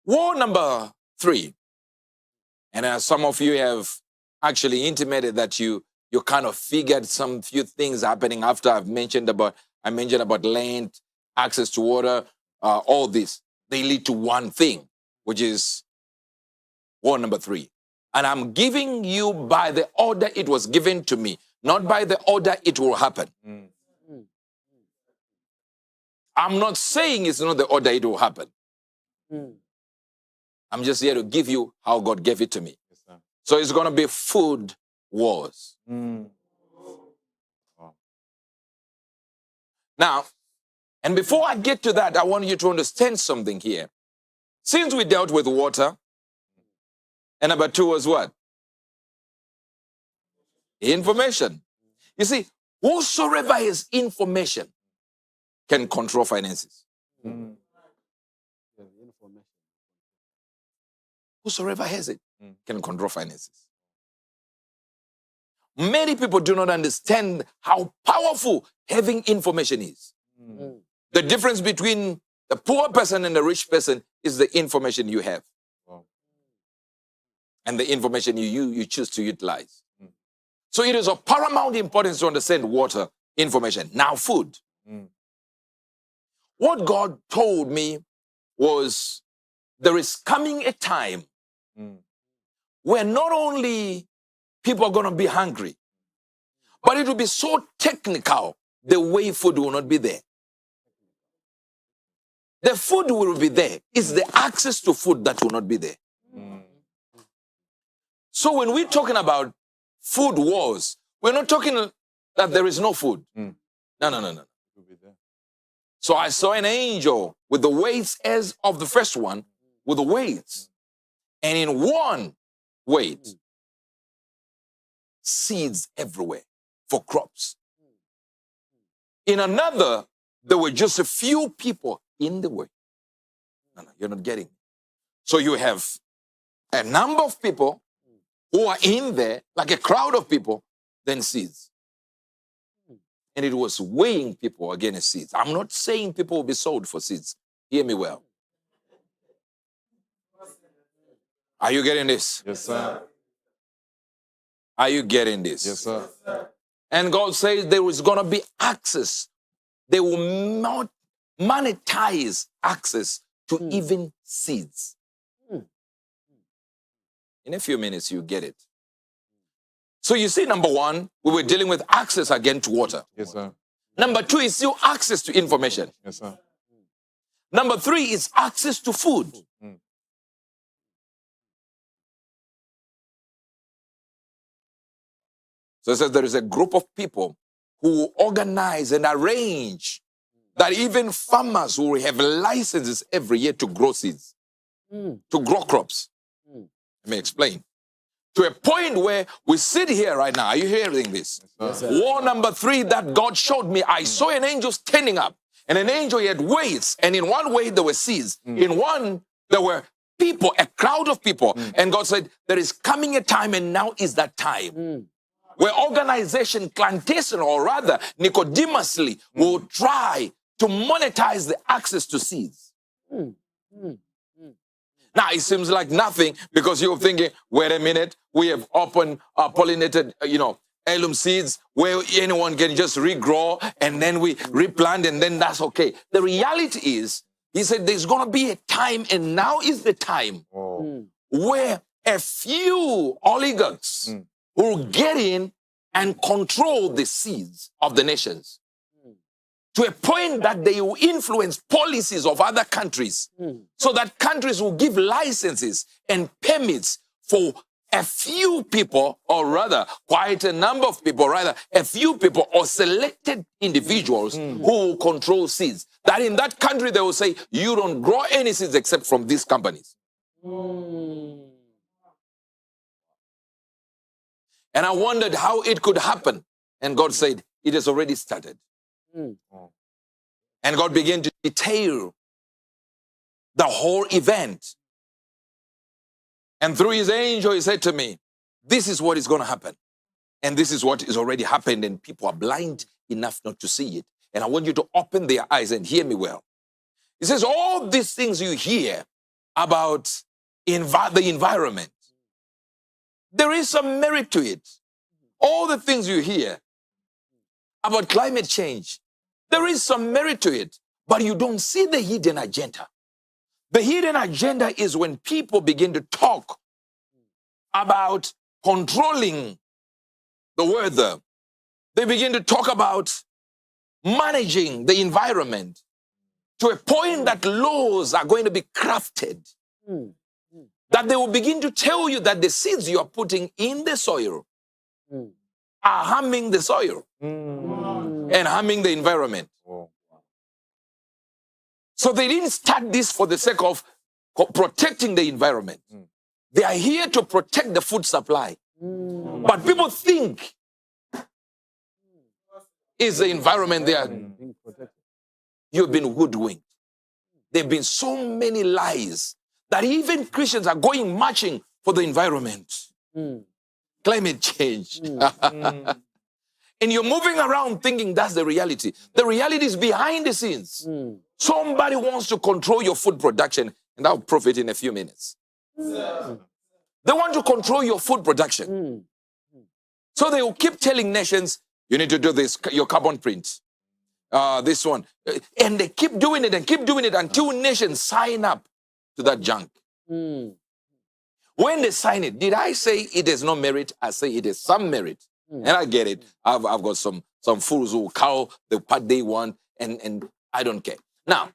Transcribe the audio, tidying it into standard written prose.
War number 3. And some of you have actually intimated that you kind of figured some few things happening after I mentioned about land, access to water, all this. They lead to one thing, which is war number 3. And I'm giving you by the order it was given to me, not by the order it will happen. I'm not saying it's not the order it will happen. I'm just here to give you how God gave it to me. Yes, sir. So it's going to be food wars. Wow. Now, and before I get to that, I want you to understand something here. Since we dealt with water, and number 2 was what? Information. You see, whosoever has information can control finances. Whosoever has it can control finances. Many people do not understand how powerful having information is. The difference between the poor person and the rich person is the information you have. Wow. And the information you choose to utilize. So it is of paramount importance to understand water, information. Now food. What God told me was there is coming a time where not only people are going to be hungry, but it will be so technical, the way food will not be there. The food will be there. It's the access to food that will not be there. So when we're talking about food wars, we're not talking that there is no food. No. So I saw an angel with the weights as of the first one, with the weights. And in one weight, seeds everywhere for crops. In another, there were just a few people in the way. No, you're not getting it. So you have a number of people who are in there, like a crowd of people, then seeds. And it was weighing people against seeds. I'm not saying people will be sold for seeds. Hear me well. Are you getting this? Yes, sir. Are you getting this? Yes, sir. And God says there is going to be access. They will not monetize access to even seeds. In a few minutes, you get it. So you see, number 1, we were dealing with access again to water. Yes, sir. Number 2 is still access to information. Yes, sir. Number 3 is access to food. So it says there is a group of people who organize and arrange that even farmers will have licenses every year to grow seeds, to grow crops. Let me explain. To a point where we sit here right now. Are you hearing this? Yes, sir. War number 3 that God showed me, I saw an angel standing up. And an angel, he had weights. And in one weight, there were seeds. In one, there were people, a crowd of people. And God said, there is coming a time, and now is that time. Where organization, clandestine, or rather, Nicodemously, will try to monetize the access to seeds. Now, it seems like nothing because you're thinking, wait a minute, we have open pollinated, heirloom seeds where anyone can just regrow and then we replant and then that's okay. The reality is, he said there's going to be a time, and now is the time where a few oligarchs will get in and control the seeds of the nations to a point that they will influence policies of other countries so that countries will give licenses and permits for a few people, or rather quite a number of people, rather a few people or selected individuals who will control seeds. That in that country they will say, you don't grow any seeds except from these companies. And I wondered how it could happen. And God said, it has already started. And God began to detail the whole event. And through his angel, he said to me, this is what is going to happen. And this is what is already happened. And people are blind enough not to see it. And I want you to open their eyes and hear me well. He says, all these things you hear about the environment. There is some merit to it. All the things you hear about climate change, there is some merit to it, but you don't see the hidden agenda. The hidden agenda is when people begin to talk about controlling the weather. They begin to talk about managing the environment to a point that laws are going to be crafted, that they will begin to tell you that the seeds you are putting in the soil are harming the soil and harming the environment. So they didn't start this for the sake of protecting the environment. They are here to protect the food supply. But people think it's the environment they are. You've been hoodwinked. There have been so many lies that even Christians are going marching for the environment. Climate change. And you're moving around thinking that's the reality. The reality is behind the scenes. Somebody wants to control your food production, and I'll profit in a few minutes. They want to control your food production. So they will keep telling nations, you need to do this, your carbon print, this one. And they keep doing it and keep doing it until nations sign up to that junk. When they sign it, did I say it is no merit? I say it is some merit. And I get it. I've got some fools who cow the part they want, and I don't care. Now,